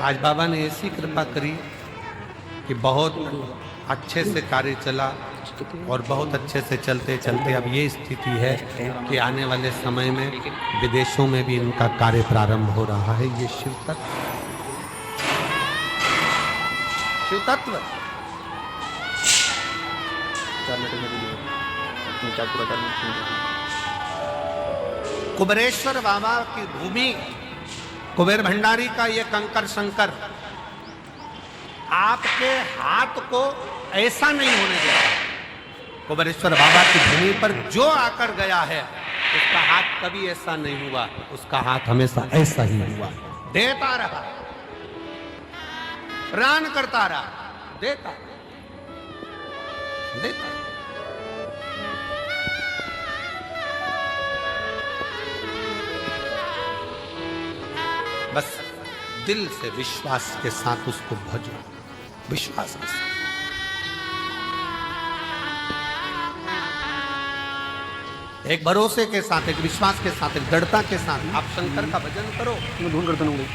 आज बाबा ने ऐसी कृपा करी कि बहुत अच्छे से कार्य चला और बहुत अच्छे से चलते चलते अब ये स्थिति है कि आने वाले समय में विदेशों में भी इनका कार्य प्रारंभ हो रहा है। ये शिव तत्व कुबेरेश्वर बाबा की भूमि, कुबेर भंडारी का ये कंकर शंकर आपके हाथ को ऐसा नहीं होने देगा। कुबेरेश्वर बाबा की भूमि पर जो आकर गया है उसका हाथ कभी ऐसा नहीं हुआ, उसका हाथ हमेशा ऐसा ही हुआ, देता रहा, प्राण करता रहा, देता देता। बस दिल से विश्वास के साथ उसको भजो, विश्वास के साथ। एक भरोसे के साथ, एक विश्वास के साथ, एक दृढ़ता के साथ आप शंकर का भजन करो।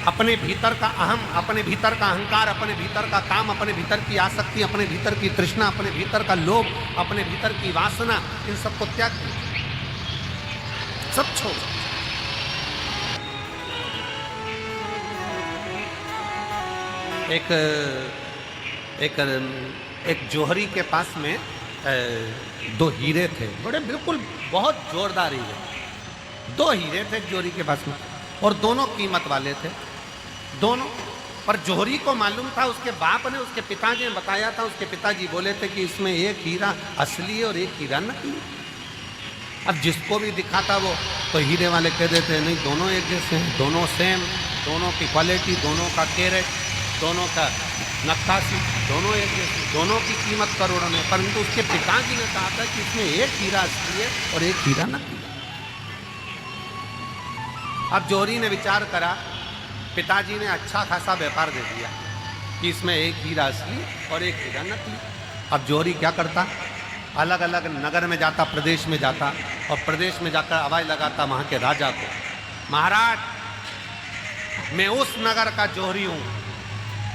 अपने भीतर का अहम, अपने भीतर का अहंकार, अपने भीतर का काम, अपने भीतर की आसक्ति, अपने भीतर की तृष्णा, अपने भीतर का लोभ, अपने भीतर की वासना, इन सबको त्याग दीजिए, सब छोड़। एक जौहरी के पास में दो हीरे थे, बड़े बिल्कुल बहुत जोरदार हीरे। दो हीरे थे जौहरी के पास में और दोनों कीमत वाले थे दोनों। पर जौहरी को मालूम था, उसके बाप ने, उसके पिताजी ने बताया था, उसके पिताजी बोले थे कि इसमें एक हीरा असली और एक हीरा नकली। अब जिसको भी दिखा था वो तो हीरे वाले कह देते हैं नहीं दोनों एक जैसे हैं, दोनों सेम, दोनों की क्वालिटी, दोनों का कैरेट, दोनों का नक्काशी, दोनों एक जैसे, दोनों की कीमत करोड़ों में। परंतु उसके पिताजी ने कहा था कि इसमें एक हीरा असली है और एक हीरा नकली। अब जौहरी ने विचार करा, पिताजी ने अच्छा खासा व्यापार दे दिया कि इसमें एक हीरा असली और एक हीरा नकली। अब जौहरी क्या करता, अलग अलग नगर में जाता, प्रदेश में जाता और प्रदेश में जाकर आवाज लगाता वहाँ के राजा को, महाराज मैं उस नगर का जौहरी हूँ,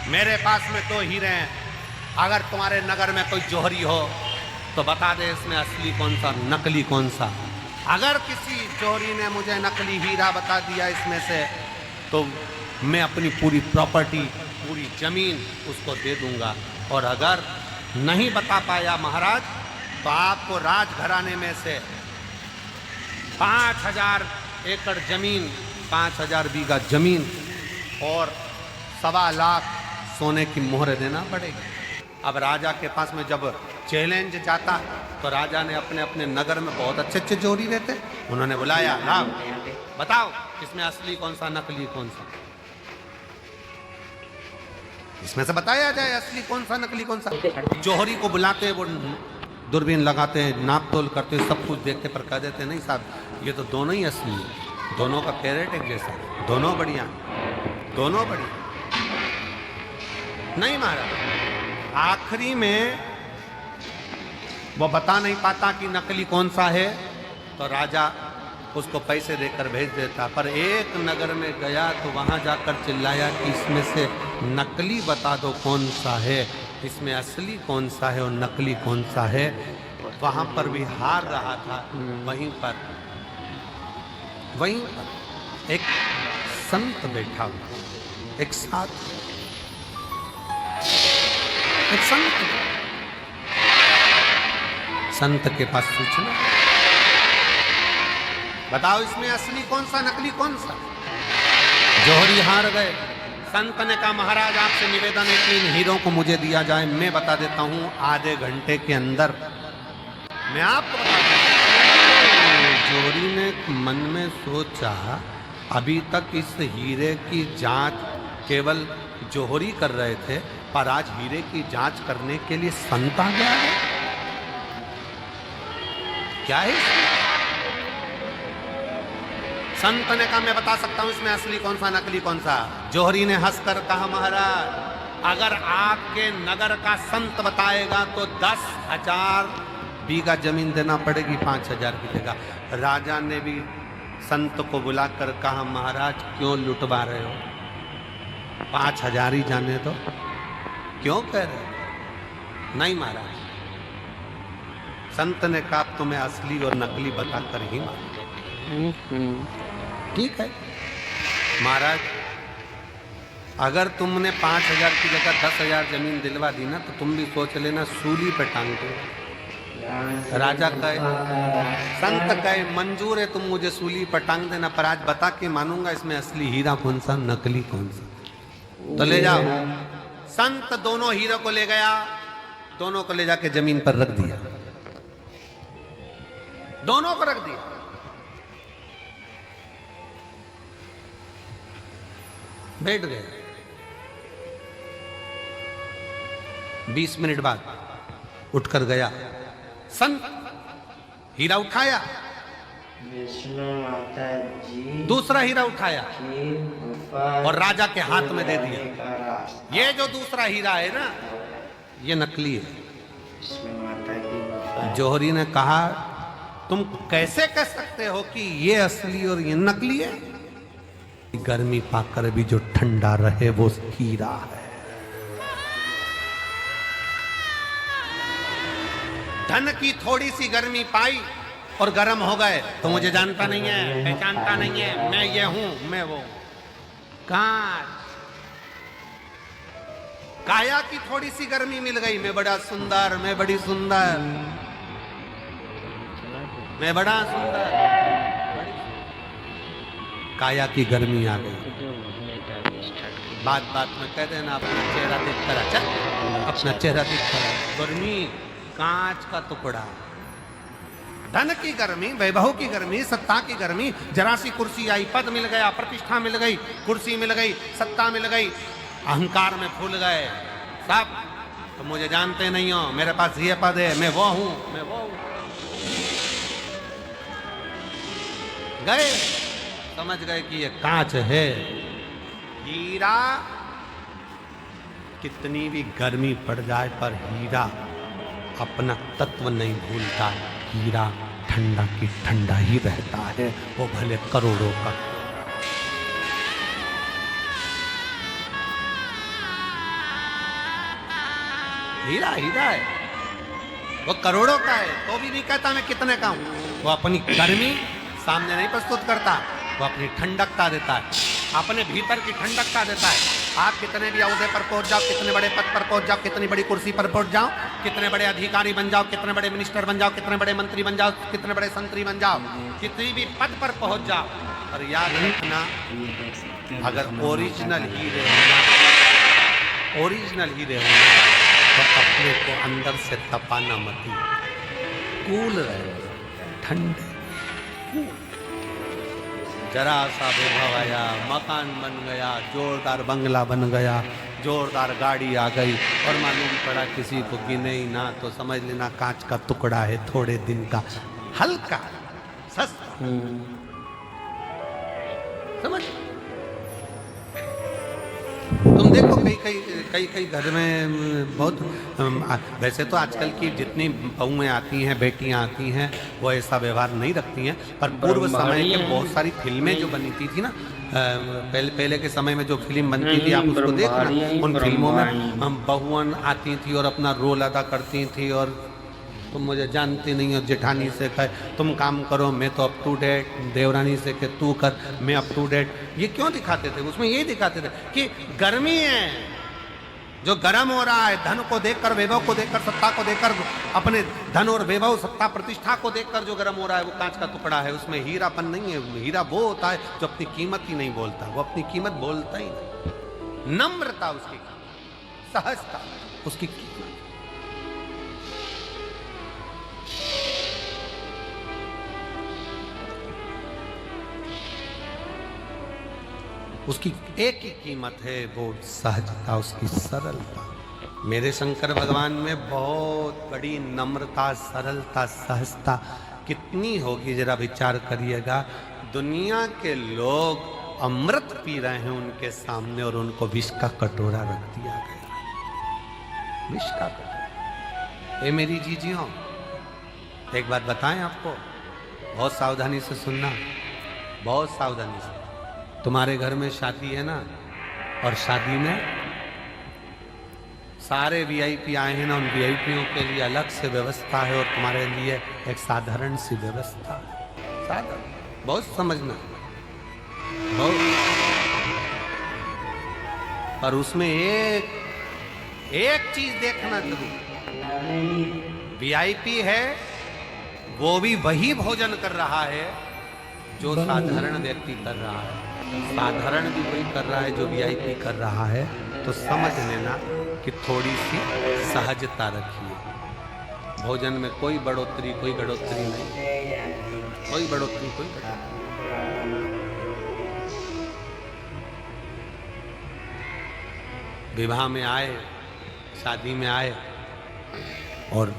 मेरे पास में दो हीरे हैं, अगर तुम्हारे नगर में कोई जौहरी हो तो बता दे इसमें असली कौन सा नकली कौन सा। अगर किसी जौहरी ने मुझे नकली हीरा बता दिया इसमें से तो मैं अपनी पूरी प्रॉपर्टी, पूरी जमीन उसको दे दूंगा, और अगर नहीं बता पाया महाराज तो आपको राजघराने में से 5000 एकड़ जमीन, 5000 बीघा जमीन और 1.25 लाख सोने की मोहर देना पड़ेगी। अब राजा के पास में जब चैलेंज जाता तो राजा ने अपने अपने नगर में बहुत अच्छे अच्छे जौहरी रहते, उन्होंने बुलाया, लाओ बताओ इसमें असली कौन सा नकली कौन सा, इसमें से बताया जाए असली कौन सा नकली कौन सा। जौहरी को बुलाते, वो दूरबीन लगाते हैं, नाप तोल करते, सब कुछ देखते, पर कह देते नहीं साहब ये तो दोनों ही असली है, दोनों का कैरेट एक जैसा, दोनों बढ़िया, दोनों बढ़िया। नहीं महाराज, आखिरी में वो बता नहीं पाता कि नकली कौन सा है तो राजा उसको पैसे देकर भेज देता। पर एक नगर में गया तो वहां जाकर चिल्लाया कि इसमें से नकली बता दो कौन सा है, इसमें असली कौन सा है और नकली कौन सा है। वहां पर भी हार रहा था। वहीं पर एक संत बैठा हुआ, एक साथ एक संत के पास सूचना, बताओ इसमें असली कौन सा नकली कौन सा। जौहरी हार गए। संत ने कहा महाराज आपसे निवेदन है कि इन हीरों को मुझे दिया जाए, मैं बता देता हूं आधे घंटे के अंदर मैं आपको बता दूं। जौहरी ने मन में सोचा अभी तक इस हीरे की जांच केवल जौहरी कर रहे थे, पर आज हीरे की जांच करने के लिए संत आ गया है, क्या है इसमें? संत ने कहा मैं बता सकता हूं इसमें असली कौन सा नकली कौन सा। जौहरी ने हंसकर कहा महाराज अगर आपके नगर का संत बताएगा तो 10,000 बीघा जमीन देना पड़ेगी, 5,000 की जगह। राजा ने भी संत को बुलाकर कहा महाराज क्यों लुटवा रहे हो, 5,000 ही जाने तो। क्यों कह रहे? नहीं महाराज, संत ने कहा तुम्हें असली और नकली बताकर ही मारो। ठीक है महाराज, अगर तुमने 5,000 की जगह 10,000 जमीन दिलवा दी ना, तो तुम भी सोच लेना सूली पे टांग दो। राजा कहे, संत कहे मंजूर है, तुम मुझे सूली पर टांग देना, पर आज बता के मानूंगा इसमें असली हीरा कौन सा, नकली कौन सा। तो ले जाओ। संत दोनों हीरो को ले गया, दोनों को ले जाके जमीन पर रख दिया, दोनों को रख दिया। बैठ गए। 20 मिनट बाद उठकर गया संत, हीरा उठाया, विष्णु माता जी दूसरा हीरा उठाया और राजा के हाथ में दे दिया। ये जो दूसरा हीरा है ना, ये नकली है। विष्णु माता की जौहरी ने कहा तुम कैसे कह सकते हो कि ये असली और ये नकली है? गर्मी पाकर भी जो ठंडा रहे वो हीरा है। धन की थोड़ी सी गर्मी पाई और गर्म हो गए, तो मुझे जानता नहीं है, पहचानता नहीं है, मैं ये हूं, मैं वो। कांच, काया की थोड़ी सी गर्मी मिल गई, मैं बड़ा सुंदर, मैं बड़ी सुंदर, मैं बड़ा सुंदर। काया की गर्मी आ गई। बात बात में कह देना अपना चेहरा देख कर, अच्छा अपना चेहरा देख कर। गर्मी कांच का टुकड़ा, धन की गर्मी, वैभव की गर्मी, सत्ता की गर्मी। जरा सी कुर्सी आई, पद मिल गया, प्रतिष्ठा मिल गई, कुर्सी मिल गई, सत्ता मिल गई, अहंकार में फूल गए सब। तो मुझे जानते नहीं हो, मेरे पास ये पद है, मैं वो हूं, मैं वो हूं। गए, समझ गए कि ये कांच है। हीरा कितनी भी गर्मी पड़ जाए पर हीरा अपना तत्व नहीं भूलता। हीरा ठंडा की ठंडा ही रहता है, वो भले करोड़ों का। हीरा हीरा है, वो करोड़ों का है तो भी नहीं कहता मैं कितने का हूं। वो अपनी गर्मी सामने नहीं प्रस्तुत करता, वो अपनी ठंडकता देता है, अपने भीतर की ठंडकता देता है। आप कितने भी अहदे पर पहुंच जाओ, कितने बड़े पद पर पहुंच जाओ, कितनी बड़ी कुर्सी पर पहुंच जाओ, कितने बड़े अधिकारी बन जाओ, कितने बड़े मिनिस्टर बन जाओ, कितने बड़े मंत्री बन जाओ, कितने बड़े संतरी बन जाओ, कितनी भी पद पर पहुंच जाओ, पर याद रखना अगर ओरिजिनल हीरे होना, ओरिजिनल हीरे होना, तो अपने को अंदर से तपाना मत, कूल रहे, ठंडे। जरा सा वैभव आया, मकान बन गया, जोरदार बंगला बन गया, जोरदार गाड़ी आ गई, और मालूम पड़ा किसी को गिने ही ना, तो समझ लेना कांच का टुकड़ा है, थोड़े दिन का, हल्का सस्ता। समझ? तुम देखो कई घर में बहुत, वैसे तो आजकल की जितनी बहुएं आती हैं, बेटियां आती हैं, वो ऐसा व्यवहार नहीं रखती हैं, पर पूर्व समय के बहुत सारी फिल्में जो बनती थी ना, पहले के समय में जो फिल्म बनती थी, आप उसको देखना, उन फिल्मों में बहुआं आती थी और अपना रोल अदा करती थी। और तुम मुझे जानती नहीं हो, जेठानी से कहे तुम काम करो, मैं तो अप टू डेट, देवरानी से कहे तू कर, मैं अप टू डेट। ये क्यों दिखाते थे? उसमें यही दिखाते थे कि गर्मी है, जो गर्म हो रहा है, धन को देखकर, वैभव को देखकर, सत्ता को देखकर, अपने धन और वैभव, सत्ता, प्रतिष्ठा को देखकर जो गर्म हो रहा है, वो कांच का टुकड़ा है, उसमें हीरापन नहीं है। हीरा वो होता है जो अपनी कीमत ही नहीं बोलता, वो अपनी कीमत बोलता ही नहीं। नम्रता उसकी कीमत, सहजता उसकी कीमत। उसकी एक ही कीमत है, वो सहजता, उसकी सरलता। मेरे शंकर भगवान में बहुत बड़ी नम्रता, सरलता, सहजता कितनी होगी, जरा विचार करिएगा। दुनिया के लोग अमृत पी रहे हैं उनके सामने और उनको विष का कटोरा रख दिया गया। विष का कटोरा। ए मेरी जीजियों, एक बात बताएं आपको, बहुत सावधानी से सुनना, बहुत सावधानी से। तुम्हारे घर में शादी है ना, और शादी में सारे वीआईपी आए हैं ना, उन वीआईपीओं के लिए अलग से व्यवस्था है और तुम्हारे लिए एक साधारण सी व्यवस्था है। साधारण, बहुत समझना, बहुत। पर उसमें एक चीज देखना जरूर, वीआईपी है वो भी वही भोजन कर रहा है जो साधारण व्यक्ति कर रहा है। साधारण भी वही कर रहा है जो वीआईपी कर रहा है। तो समझ लेना कि थोड़ी सी सहजता रखिए। भोजन में कोई बढ़ोतरी कोई घटोतरी नहीं, कोई बढ़ोतरी कोई घटोतरी। विवाह में आए, शादी में आए और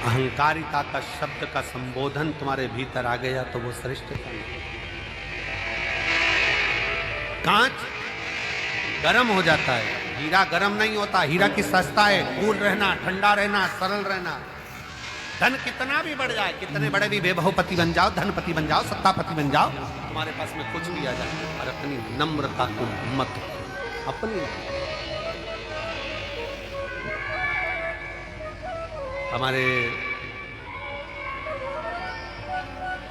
अहंकारिता का शब्द का संबोधन तुम्हारे भीतर आ गया तो वो श्रेष्ठ है। कांच गर्म हो जाता है, हीरा गर्म नहीं होता। हीरा की सस्ता है, कूल रहना, ठंडा रहना, सरल रहना। धन कितना भी बढ़ जाए, कितने बड़े भी वैभवपति बन जाओ, धनपति बन जाओ, सत्तापति बन जाओ, तुम्हारे पास में कुछ भी आ जाए और अपनी नम्रता को मत, अपनी। हमारे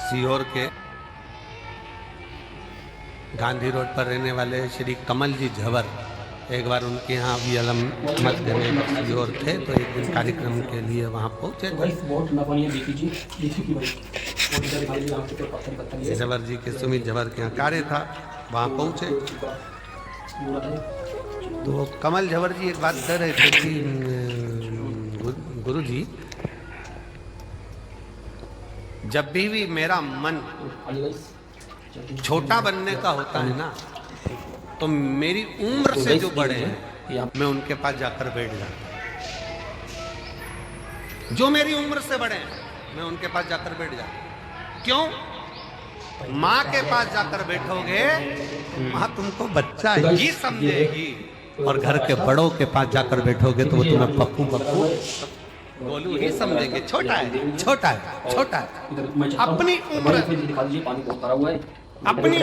सीहोर के गांधी रोड पर रहने वाले श्री कमल जी झवर, एक बार उनके यहाँ भी अलम मध्य में सीहोर थे तो एक दिन कार्यक्रम के लिए वहाँ पहुँचे। झवर जी के, सुमित झवर के यहाँ कार्य था, वहाँ पहुँचे तो कमल झवर जी एक बात कह रहे थे कि गुरु जी, जब भी मेरा मन छोटा बनने का होता है ना, तो मेरी उम्र से जो बड़े हैं मैं उनके पास जाकर बैठ जाता हूं। जो मेरी उम्र से बड़े हैं मैं उनके पास जाकर बैठ जाता हूं। क्यों? माँ के पास जाकर बैठोगे माँ तुमको बच्चा ही समझेगी, और घर के बड़ों के पास जाकर बैठोगे तो वो तुम्हें पप्पू पप्पू गोलू ही समझेंगे। छोटा है, छोटा है, छोटा है। अपनी उम्र, अपनी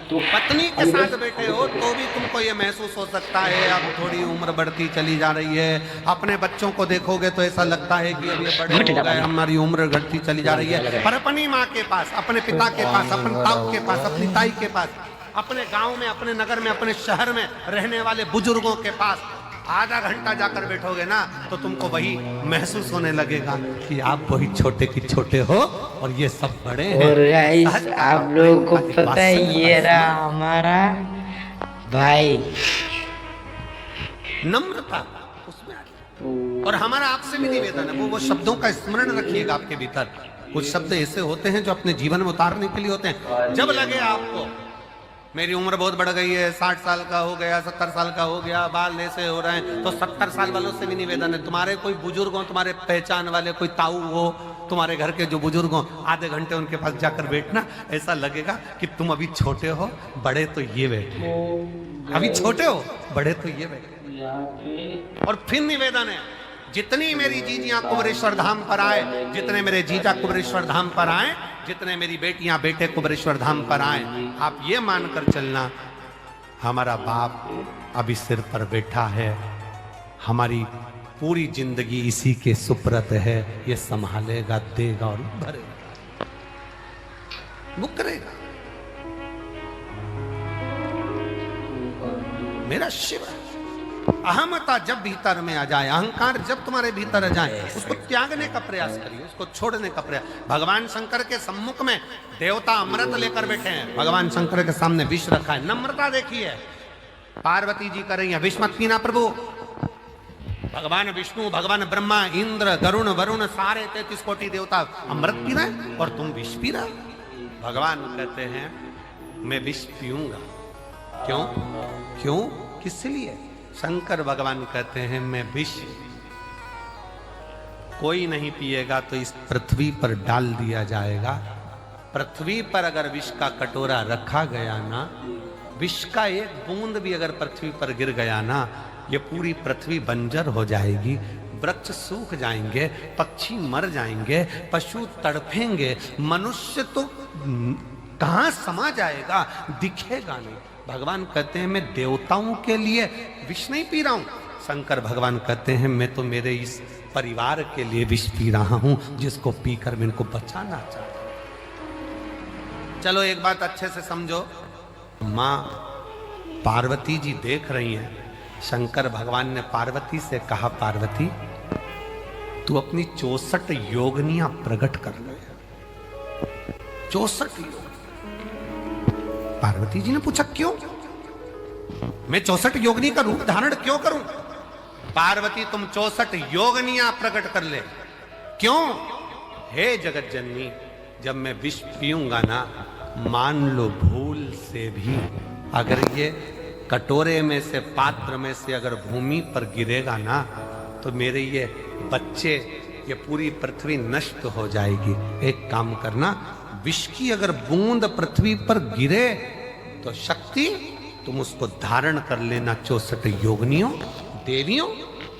तो पत्नी के साथ बैठे हो तो भी तुमको ये महसूस हो सकता है अब थोड़ी उम्र बढ़ती चली जा रही है। अपने बच्चों को देखोगे तो ऐसा लगता है कि अब ये बड़े हो गए, हमारी उम्र घटती चली जा रही है। पर अपनी माँ के पास, अपने पिता के पास, अपने ताऊ के पास, अपनी ताई के पास, अपने गांव में, अपने नगर में, अपने शहर में रहने वाले बुजुर्गों के पास आधा घंटा जाकर बैठोगे ना तो तुमको वही महसूस होने लगेगा कि आप वही छोटे की छोटे हो और ये सब बड़े हैं। और गाइस आप लोगों को पता है ये रहा हमारा भाई, नम्रता उसमें। और हमारा आपसे भी निवेदन है, वो शब्दों का स्मरण रखिएगा आपके भीतर। कुछ शब्द ऐसे होते हैं जो अपने जीवन में उतारने के लिए होते हैं। जब लगे आपको मेरी उम्र बहुत बढ़ गई है, 60 साल का हो गया, 70 साल का हो गया, बाल ऐसे हो रहे हैं, तो 70 साल वालों से भी निवेदन है, तुम्हारे कोई बुजुर्ग हो, तुम्हारे पहचान वाले कोई ताऊ हो, तुम्हारे घर के जो बुजुर्ग हो, आधे घंटे उनके पास जाकर बैठना। ऐसा लगेगा कि तुम अभी छोटे हो, बड़े तो ये बैठे, अभी छोटे हो, बड़े तो ये बैठे। और फिर निवेदन है, जितनी मेरी जीजियां कुबरेश्वर धाम पर आए, जितने मेरे जीजा कुबरेश्वर धाम पर आए, जितने मेरी बेटियां बेटे कुबरेश्वर धाम पर आए, आप ये मानकर चलना हमारा बाप अभी सिर पर बैठा है, हमारी पूरी जिंदगी इसी के सुप्रत है, ये संभालेगा, देगा और भरेगा, वो करेगा। मेरा शिव अहमता जब भीतर में आ जाए, अहंकार जब तुम्हारे भीतर आ जाए, उसको त्यागने का प्रयास करिए, उसको छोड़ने का प्रयास। भगवान शंकर के सम्मुख में देवता अमृत लेकर बैठे हैं, भगवान शंकर के सामने विष रखा है, नम्रता देखिए। पार्वती जी कर रही है, विष मत पीना प्रभु। भगवान विष्णु, भगवान ब्रह्मा, इंद्र, गरुण, वरुण, सारे 33 कोटि देवता अमृत पी रहे और तुम विष पी रहे। भगवान कहते हैं मैं विष पीऊंगा। क्यों? क्यों? किस लिए? शंकर भगवान कहते हैं मैं विष कोई नहीं पिएगा तो इस पृथ्वी पर डाल दिया जाएगा। पृथ्वी पर अगर विष का कटोरा रखा गया ना, विष का एक बूंद भी अगर पृथ्वी पर गिर गया ना, ये पूरी पृथ्वी बंजर हो जाएगी, वृक्ष सूख जाएंगे, पक्षी मर जाएंगे, पशु तड़फेंगे, मनुष्य तो कहां समा जाएगा, दिखेगा नहीं। भगवान कहते हैं मैं देवताओं के लिए विष नहीं पी रहा हूं। शंकर भगवान कहते हैं मैं तो मेरे इस परिवार के लिए विष पी रहा हूं, जिसको पीकर मैं इनको बचाना चाहता हूं। चलो एक बात अच्छे से समझो, मां पार्वती जी देख रही हैं। शंकर भगवान ने पार्वती से कहा, पार्वती तू अपनी 64 योगनियां प्रकट कर ले। 64 योग। पार्वती जी ने पूछा क्यों? मैं 64 योगनी का रूप धारण क्यों करूं? पार्वती तुम 64 योगनियां प्रकट कर ले। क्यों? हे जगत जननी, जब मैं विष पीऊंगा ना, मान लो भूल से भी अगर ये कटोरे में से, पात्र में से अगर भूमि पर गिरेगा ना, तो मेरे ये बच्चे, ये पूरी पृथ्वी नष्ट हो जाएगी। एक काम करना, विष की अगर बूंद पृथ्वी पर गिरे तो शक्ति तुम उसको धारण कर लेना। 64 योगनियों, देवियों,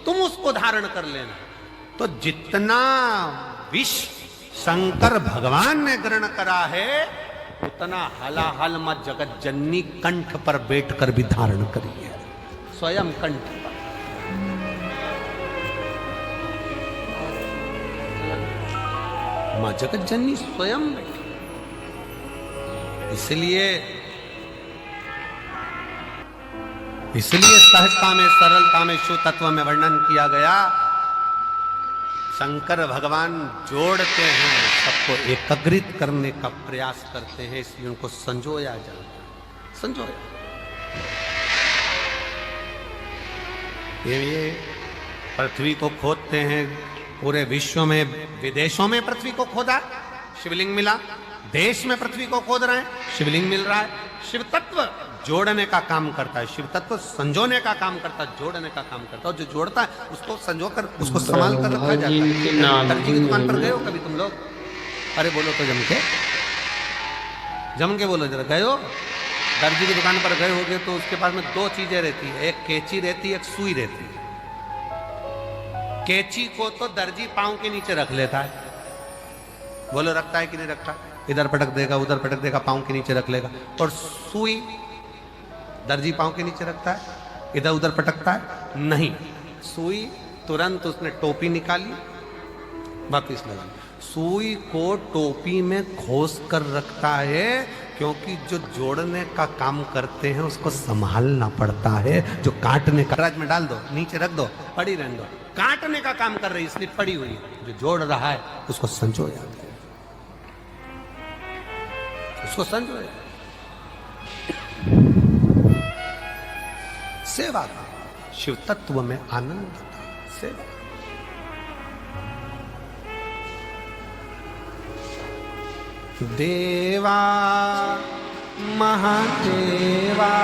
तुम उसको धारण कर लेना। तो जितना विष शंकर भगवान ने ग्रहण करा है, उतना हलाहल मां जगत जननी कंठ पर बैठकर भी धारण करी है, स्वयं कंठ पर। मां जगत जननी स्वयं बैठी। इसलिए सहजता में, सरलता में, शुद्ध तत्व में वर्णन किया गया। शंकर भगवान जोड़ते हैं, सबको एकत्रित करने का प्रयास करते हैं, इसलिए उनको संजोया जाता है। संजोया ये पृथ्वी को खोदते हैं, पूरे विश्व में, विदेशों में पृथ्वी को खोदा, शिवलिंग मिला। देश में पृथ्वी को खोद रहे हैं, शिवलिंग मिल रहा है। शिव तत्व जोड़ने का काम करता है, शिव तत्व संजोने का काम करता है, जोड़ने का काम करता है। और जो जोड़ता है उसको संजो कर, उसको संभाल कर रखा जाता है। दर्जी की दुकान पर गए हो कभी तुम लोग? अरे बोलो तो जम के, जम के बोलो जरा। गए हो? दर्जी की दुकान पर गए होगे तो उसके पास में 2 चीजें रहती है, एक कैंची रहती है, एक सुई रहती है। कैंची को तो दर्जी पांव के नीचे रख लेता है, बोलो रखता है कि नहीं रखता? इधर पटक देगा, उधर पटक देगा, पांव के नीचे रख लेगा। और सुई दर्जी पांव के नीचे रखता है, इधर उधर पटकता है? नहीं, सुई तुरंत उसने टोपी निकाली, वापिस लगा। सुई को टोपी में खोस कर रखता है, क्योंकि जो जोड़ने का काम करते हैं उसको संभालना पड़ता है। जो काटने का, राज में डाल दो, नीचे रख दो, पड़ी रहने दो। काटने का काम कर रही, इसलिए पड़ी हुई है। जो जोड़ रहा है उसको संजोया, उसको संजोया। सेवा का, शिव तत्व में आनंद का सेवा। देवा महादेवा